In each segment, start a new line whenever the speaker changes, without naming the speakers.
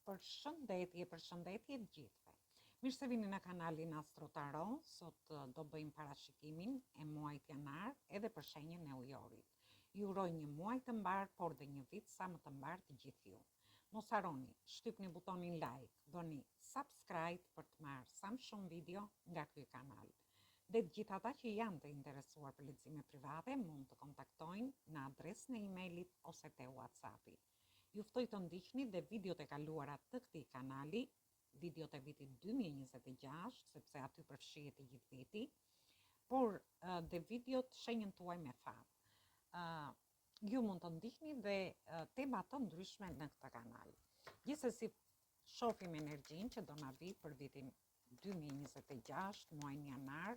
Përshëndetje të gjithëve. Mirë se vini në kanalin Astro Tarot. Sot do bëjmë parashikimin e muajit janar edhe për shenjën e ujorit. Ju uroj një muaj të mbar, por dhe një vit sa më të mbar të gjithë ju. Mos harroni, shtypni butonin like, bëni subscribe për të marrë sa më shumë video nga ky kanal. Dhe të gjithë ata që janë të interesuar për lexime private mund të kontaktojnë në adresën e emailit ose te WhatsAppi. Ju ftoj të ndiqni dhe videot e kaluara të këtij kanali, videot e vitit 2026, sepse aty përfshihet i gjithë viti, por dhe videot shenjën tuaj me fat. Ju mund të ndiqni dhe tema të ndryshme në këtë kanal. Gjithsesi, shohim energjinë që do na vi për vitin 2026, muajin janar.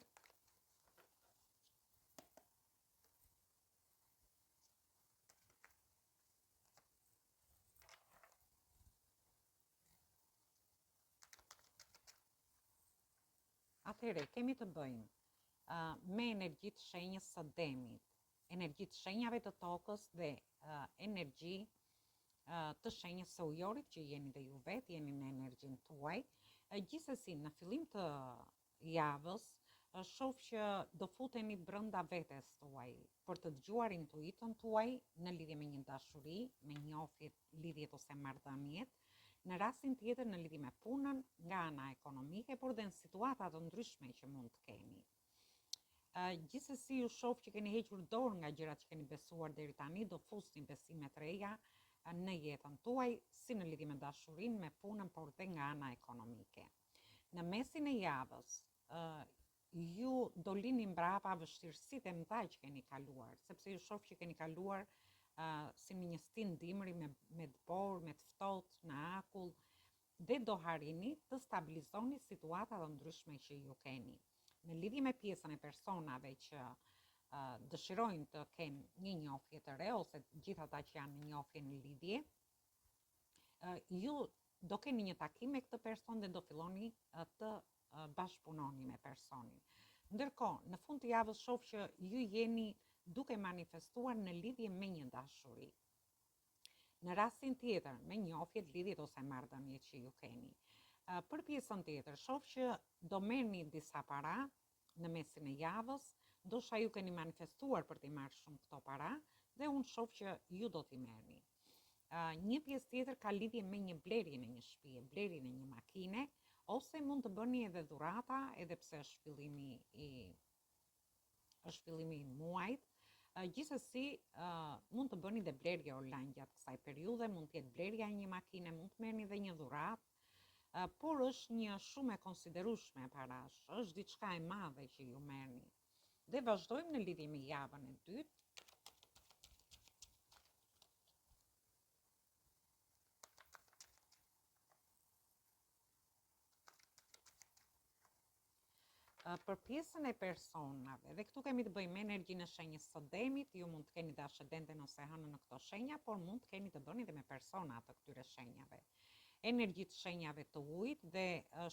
Atëherë, kemi të bëjmë me energjitë shenjës së demit, energjitë shenjave të tokës dhe energji të shenjës së ujorit, që jeni dhe ju vetë, jeni në energjinë tuaj. Gjithsesi, në fillim të javës, shoh që do futeni brenda vetes tuaj për të dëgjuar intuitën tuaj në lidhje me një dashuri, me njohjet, lidhjet ose marrëdhëniet. Në rastin tjetër në lidhje me punën nga ana ekonomike, por dhe në situata të ndryshme që mund të keni. Gjithsesi, ju shoh që keni hequr dorë nga gjërat që keni besuar deri tani, do fusni besime të reja në jetën tuaj, si në lidhje me dashurinë, me punën, por dhe nga ana ekonomike. Në mesin e javës, ju do lini mbrapa vështirësitë e mëdha që keni kaluar, sepse ju shoh që keni kaluar si në një stin dimri me dëbor, me të ftohtë, në akull, dhe do harrini të stabilizoni situatat të ndryshme që ju keni. Në lidhje me pjesën e personave që dëshirojnë të kenë një njohje të re, ose gjithë ata që janë në njohje në lidhje, ju do keni një takim me këtë person dhe do filloni të bashkëpunoni me personin. Ndërkohë, në fund të javës shoh që ju jeni duke manifestuar në lidhje me një dashuri. Në rastin tjetër, me njohjet, lidhjet ose marrëdhëniet që ju keni. Për pjesën tjetër, shoh që do merrni disa para në mesin e javës, ndoshta ju keni manifestuar për t'i marrë shumë këto para, dhe unë shoh që ju do t'i merrni. Një pjesë tjetër ka lidhje me një blerje në një shtëpi, blerje në një makine, ose mund të bëni edhe dhurata, edhe pse është fillimi i muajit. Gjithsesi, mund të bëni dhe blerje online gjatë kësaj periudhe, mund të jetë blerja e një makine, mund të merrni dhe një dhuratë, por është një shumë e konsiderueshme parash, është diçka e madhe që ju merrni. Dhe vazhdojmë në lidhje me javën e dytë. Për pjesën e personave, dhe këtu kemi të bëjmë me energjinë e shenjës së demit, ju mund të keni dhe ascendenten ose hënën në këto shenja, por mund të keni të bëni dhe me persona të këtyre shenjave. Energjitë shenjave të ujit, dhe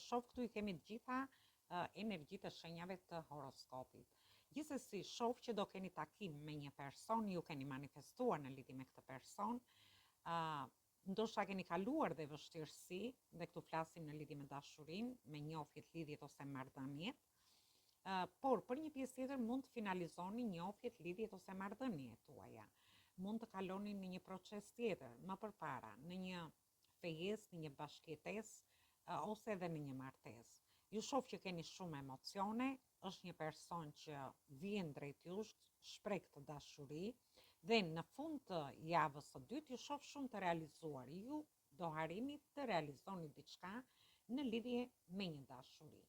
shoh këtu i kemi të gjitha energjitë e shenjave të horoskopit. Gjithsesi, shoh që do keni takim me një person, ju keni manifestuar në lidhje me këtë person, ndoshta keni kaluar dhe vështirësi, dhe këtu flasim në lidhje me dashurinë, me njohjet, lidhjet ose marrëdhëniet. Por për një pjesë tjetër mund të finalizoni njohjet, lidhjet ose marrëdhëniet tuaja. Mund të kaloni në një proces tjetër, më përpara, në një fejesë, në një bashkëjetesë ose edhe në një martesë. Ju shoh që keni shumë emocione, është një person që vjen drejt jush, shpreh këtë dashuri, dhe në fund të javës së dytë ju shoh shumë të realizuar. Ju do harrini të realizoni diçka në lidhje me një dashuri.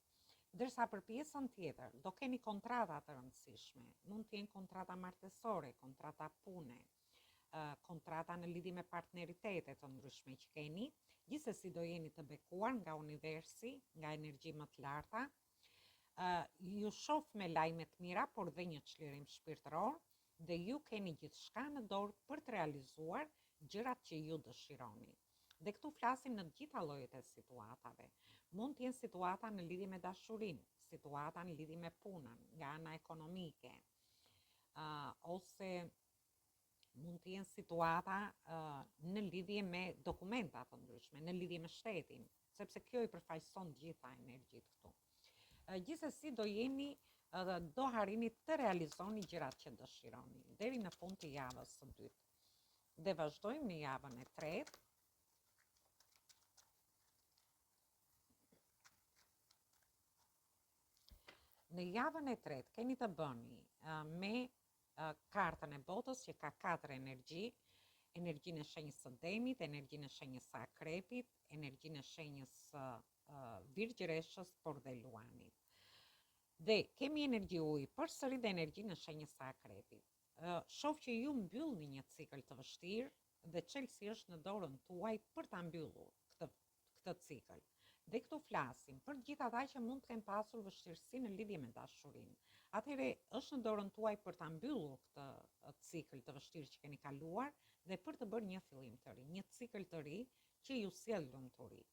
Ndërsa për pjesën tjetër, do keni kontrata të rëndësishme, mund të jenë kontrata martesore, kontrata pune, kontrata në lidhje me partneritete të ndryshme që keni. Gjithsesi, do jeni të bekuar nga universi, nga energji më të larta. Ju shoh me lajme të mira, por dhe një çlirim shpirtëror, dhe ju keni gjithçka në dorë për të realizuar gjërat që ju dëshironi. Dhe këtu flasim në gjitha llojet e situatave. Mund të jenë situata në lidhje me dashurinë, situata në lidhje me punën, nga ana ekonomike, ose mund të jenë situata në lidhje me dokumenta të ndryshme, në lidhje me shtetin, sepse kjo i përfaqëson gjitha energjit këtu. Gjithsesi do harrini të realizoni gjërat që dëshironi deri në fund të javës së dytë. Dhe vazhdojmë në javën e tretë. Në javën e tretë keni të bëni me kartën e botës që ka 4 energji, energjinë e shenjës së Demit, energjinë e shenjës së Akrepit, energjinë e shenjës së Virgjëreshës, por dhe Luanit. Dhe kemi energji ujë përsëri dhe energjinë e shenjës së Akrepit. Shoh që ju mbyllni një cikël të vështirë dhe Chelsea është në dorën tuaj për ta mbyllur këtë cikël. Dhe këtu flasim për gjithë ata që mund të kenë pasur vështirësi në lidhje me dashurinë. Atëherë është në dorën tuaj për ta mbyllur këtë cikël të vështirë që keni kaluar dhe për të bërë një fillim të ri, një cikël të ri që ju sjell lumturi.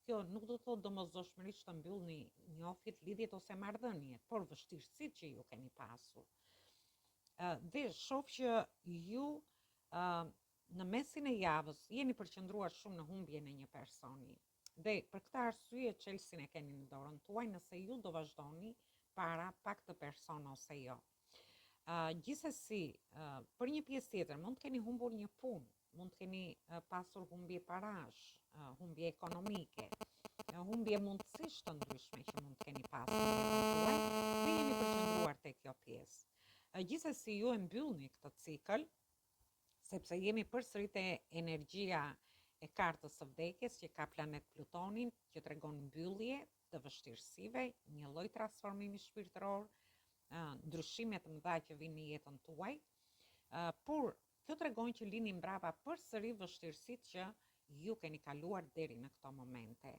Kjo nuk do të thotë domosdoshmërisht të mbyllni njofit, lidhjet ose marrëdhëniet, por vështirësitë që ju keni pasur. Dhe shoh që ju në mesin e javës jeni përqendruar shumë në humbjen e një personi. Dhe për këtë arsye Chelsea e keni në dorën tuaj nëse ju do vazhdoni para pak të person ose jo. Gjithsesi, për një pjesë tjetër mund të keni humbur një punë, mund të keni pasur humbje parash, humbje ekonomike, humbje mundësish të ndryshme që mund të keni pasur në jetën tuaj dhe jeni përqendruar te kjo pjesë. Gjithsesi ju e mbyllni këtë cikël sepse jemi përsëri te energjia e kartës së vdekjes që ka planet Plutonin që tregon mbyllje të vështirësive, një lloj transformimi shpirtëror, ndryshime të mëdha që vinë në jetën tuaj, por kjo tregon që lini mbrapa përsëri vështirësitë që ju keni kaluar deri në këto momente.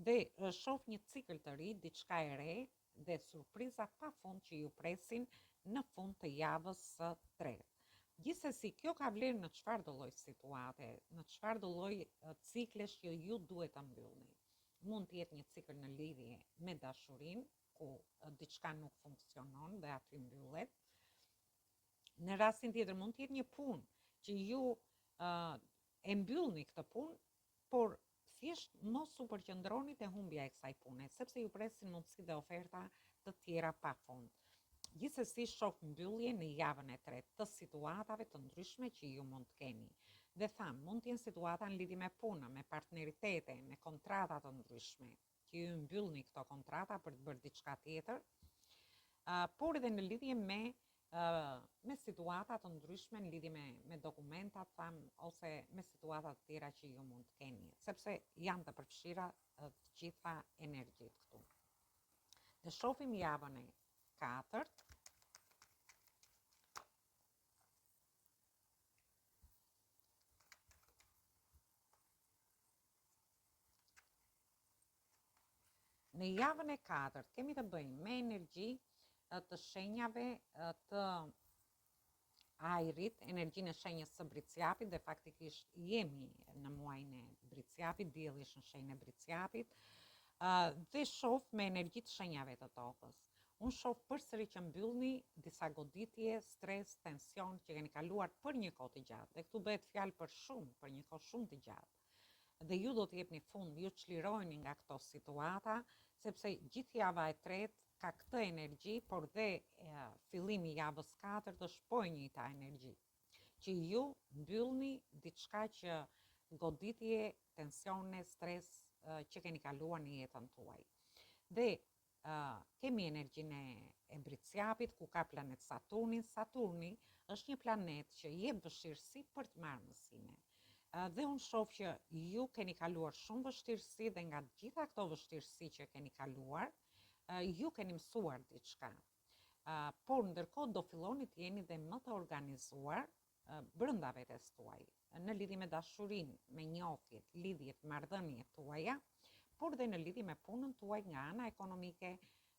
Dhe shoh një cikël të ri, diçka e re dhe surpriza pafund që ju presin në fund të javës së tretë. Gjithsesi, kjo ka vlerë në çfarë do lloj situate, në çfarë do lloj ciklesh që ju duhet ta mbyllni. Mund të jetë një cikël në lidhje me dashurinë, ku diçka nuk funksionon dhe aty mbyllet. Në rastin tjetër mund të jetë një punë që ju e mbyllni këtë punë, por thjesht mos u përqendroni te humbja e kësaj pune, sepse ju presin mundësi dhe oferta të tjera pafund. Gjithsesi shoh mbyllje në javën e tretë të situatave të ndryshme që ju mund të keni. Dhe tham, mund të jenë situata në lidhje me punën, me partneritete, me kontrata të ndryshme, që ju mbyllni këto kontrata për të bërë diçka tjetër, por edhe në lidhje me situata të ndryshme, në lidhje me dokumentat, tham, ose me situata të tjera që ju mund të keni, sepse janë të përfshira të gjitha energjit këtu. Dhe shohim javën e katërt. Në javën e katërt kemi të bëjmë me energji të shenjave të ajrit, energjinë e shenjës së Briciapit, dhe faktikisht jemi në muajin e Briciapit, dielli është në shenjën e Briciapit, dhe shoh me energji të shenjave të tokës. Unë shoh përsëri që mbyllni disa goditje, stres, tension që keni kaluar për një kohë të gjatë. Dhe këtu bëhet fjalë për një kohë shumë të gjatë. Dhe ju do të jepni fund, ju çliroheni nga këto situata, sepse gjithë java e tretë ka këtë energji, por dhe fillimi i javës 4 është po e njëjta energji. Që ju mbyllni diçka që goditje, tensione, stres që keni kaluar në jetën tuaj. Dhe kemi energjinë e Briciapit ku ka planet Saturnin. Saturni është një planet që jep vështirësi për të marrë mësime. Dhe unë shoh që ju keni kaluar shumë vështirësi dhe nga gjitha këto vështirësi që keni kaluar, ju keni mësuar diçka. Por ndërkohë do filloni të jeni dhe më të organizuar brenda vetes tuaj, në lidhje me dashurinë, me njohjet, lidhjet, marrëdhëniet tuaja, por dhe në lidhje me punën tuaj nga ana ekonomike,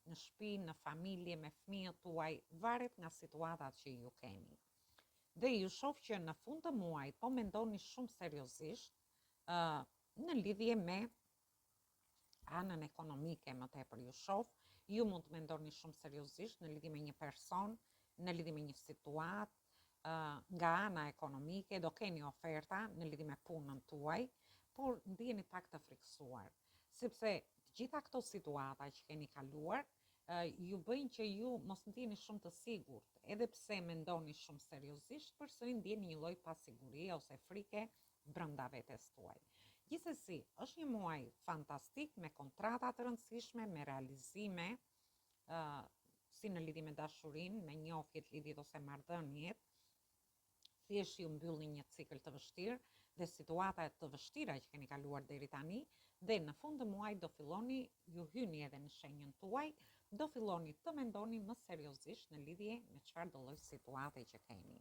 në shtëpi, në familje, me fëmijët tuaj, varet nga situatat që ju keni. Dhe ju shoh që në fund të muajit po mendoni shumë seriozisht në lidhje me anën ekonomike, më tepër ju shoh, ju mund të mendoni shumë seriozisht në lidhje me një person, në lidhje me një situatë, nga ana ekonomike, do keni oferta në lidhje me punën tuaj, por ndiheni pak të friksuar, sepse të gjitha këto situata që keni kaluar ju bëjnë që ju mos ndiheni shumë të sigurt, edhe pse mendoni shumë seriozisht, përsëri ndjeni një lloj pasigurie ose frike brenda vetes tuaj. Gjithsesi, është një muaj fantastik me kontrata të rëndësishme, me realizime, si në lidhje me dashurinë, me njohjet, lidhjet ose marrëdhëniet. Thjesht ju mbyllni një cikël të vështirë dhe situata të vështira që keni kaluar deri tani, dhe në fund të muajit do filloni ju hyni edhe në shenjën tuaj, do filloni të mendoni më seriozisht në lidhje me çfarë do lloj situate që keni.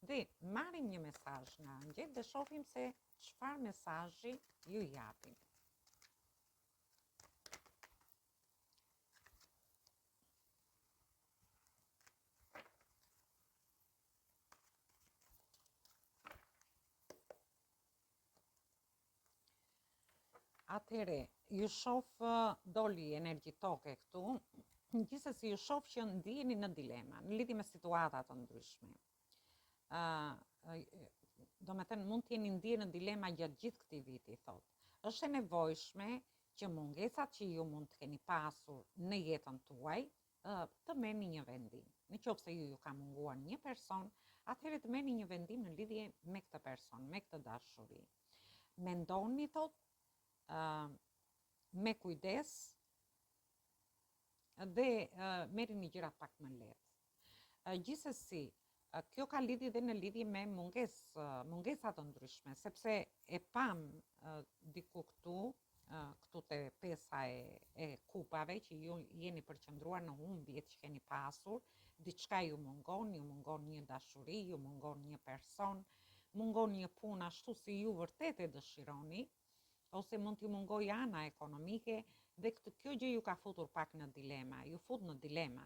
Dhe marrim një mesazh nga angjëjt dhe shohim se çfarë mesazhi ju japin. Atëre, ju shoh doli energji toke këtu, gjithsesi ju shoh që ndiheni në dilema, në lidhje me situata të ndryshme. Do me thënë, mund t'jeni ndiheni në dilema gjatë gjithë këtij viti, thot. Është e nevojshme që mungesat që ju mund të keni pasur në jetën tuaj, të merrni një vendim. Në qoftë se ju ka munguar një person, atëherë të merrni një vendim në lidhje me këtë person, me këtë dashuri. Mendoni, thot, me kujdes dhe merrni gjërat pak më lehtë. Gjithsesi, kjo ka lidhje dhe në lidhje me mungesa të ndryshme, sepse e pam diku këtu te pesa e kupave që ju jeni përqendruar në humbjet që keni pasur, diçka ju mungon një dashuri, ju mungon një person, mungon një punë ashtu si ju vërtet e dëshironi, ose mund t'ju mungoj ana ekonomike dhe kjo gjë ju ka futur pak në dilema, ju fut në dilema.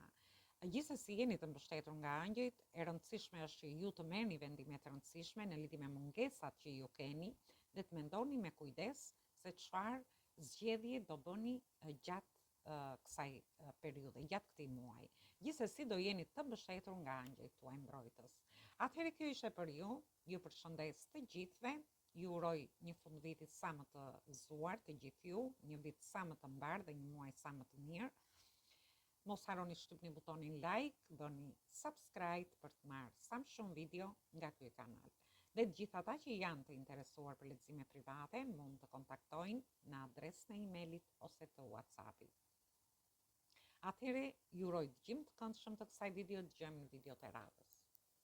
Gjithsesi jeni të mbështetur nga angjëjt, e rëndësishme është që ju të merrni vendime të rëndësishme në lidhje me mungesat që ju keni dhe të mendoni me kujdes se çfarë zgjedhje do bëni gjatë kësaj periudhe, gjatë këtij muaji. Gjithsesi do jeni të mbështetur nga angjëjt tuaj mbrojtës. Atëherë kjo ishte për ju, ju përshëndes të gjithëve. Ju uroj një fundviti sa më të gëzuar të gjithë ju, një vit sa më të mbar dhe një muaj sa më të mirë. Mos harroni shtypni butonin like, bëni subscribe për të marrë sa më shumë video nga ky kanal. Dhe të gjithë ata që janë të interesuar për lexime private mund të kontaktojnë në adresën e emailit ose të WhatsAppit. Atëherë ju uroj dëgjim të këndshëm të kësaj video, dëgjojmë në video të radhës.